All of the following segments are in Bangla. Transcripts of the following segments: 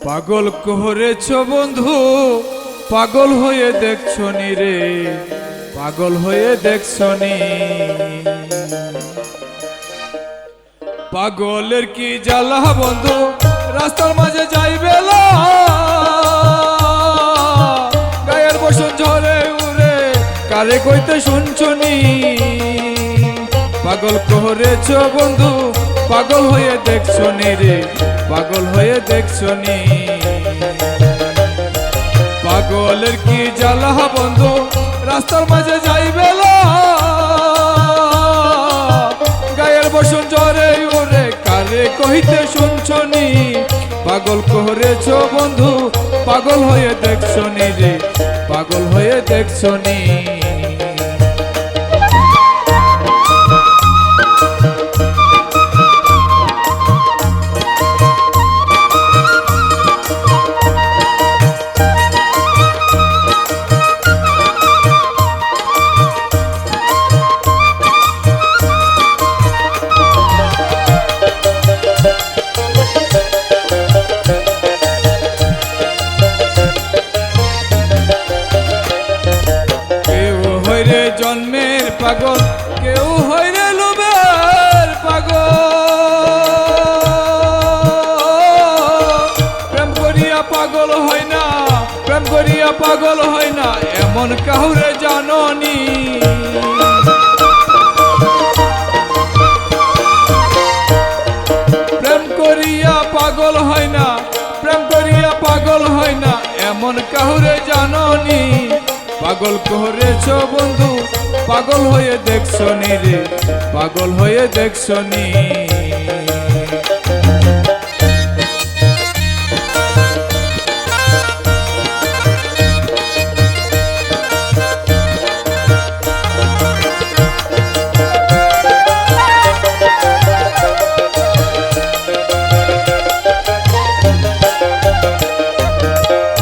পাগল করেছ বন্ধু, পাগল হয়ে দেখছো নি রে, পাগল হয়ে দেখছো নি। পাগলের কি জ্বালা বন্ধু, রাস্তার মাঝে যাইবে গায়ের বসন ঝরে উড়ে, কারে কইতে শুনছো নি। পাগল করেছ বন্ধু, পাগল হয়ে দেখছো নি রে, পাগল হয়ে দেখছো নি। পাগলের কি জ্বালা বন্ধু, রাস্তার মাঝে যাইবে গায়ের বসন জ্বরে ওরে, কারে কহিতে শুনছো নি। পাগল করেছ বন্ধু, পাগল হয়ে দেখছো নি রে, পাগল হয়ে দেখছো নি। জন্মের পাগল, কেউ হয় রে লোভের পাগল। প্রেম করিয়া পাগল হয় না, প্রেম করিয়া পাগল হয় না, এমন কাউরে জাননি। প্রেম করিয়া পাগল হয় না, প্রেম করিয়া পাগল হয় না, এমন কাউরে জাননি। পাগল করেছ বন্ধু, পাগল হয়ে দেখছো নি রে, পাগল হয়ে দেখছো নি।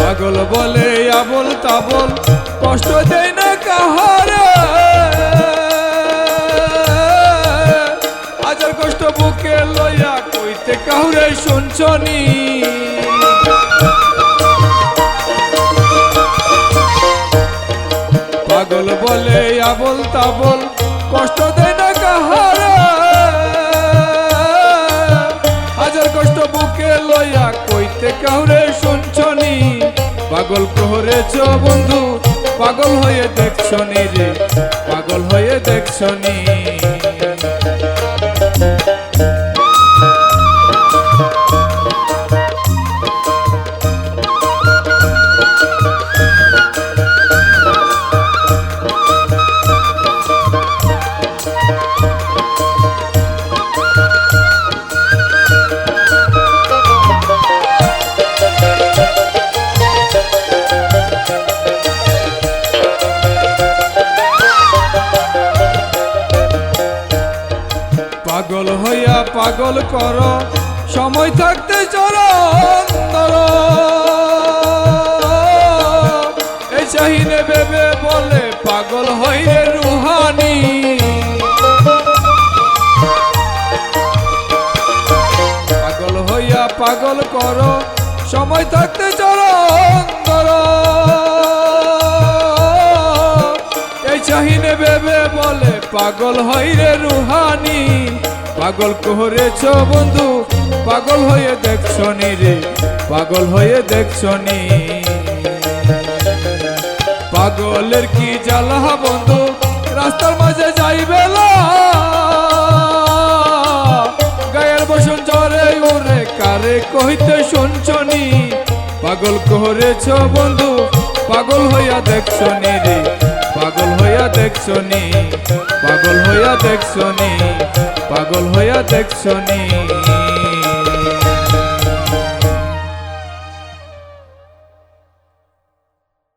পাগল বলে আবল তাবল, কষ্ট দেয় না কাহারে, আজার কষ্ট বুকে লইয়া কইতে কাউরে শুনছো নি। পাগল বলে আবল তাবল, কষ্ট দেয় না কাহারে, আজার কষ্ট বুকে লইয়া কইতে কাউরে শুনছো নি। পাগল করেছ বন্ধু, পাগল হয়ে দেখছো নি রে, পাগল হয়ে দেখছো নি। পাগল হইয়া পাগল কর, সময় থাকতে চরণ ধর, এই চাহিনে ভেবে বলে পাগল হইরে রুহানি। পাগল হইয়া পাগল কর, সময় থাকতে চরণ ধর, এই চাহিনে ভেবে বলে পাগল হইরে রুহানি। পাগল করেছ বন্ধু, পাগল হয়ে দেখছো নি রে, পাগল হয়ে দেখছো নি। পাগলের কি জ্বালা বন্ধু, রাস্তার মাঝে যাইবে গায়ের বসন জ্বরে ওরে, কারে কহিতে শুনছো নি। পাগল করেছ বন্ধু, পাগল হইয়া দেখছো নি রে, পাগল হইয়া দেখছো নি, পাগল হইয়া দেখছো নি, পাগল হইয়া দেখছো নি।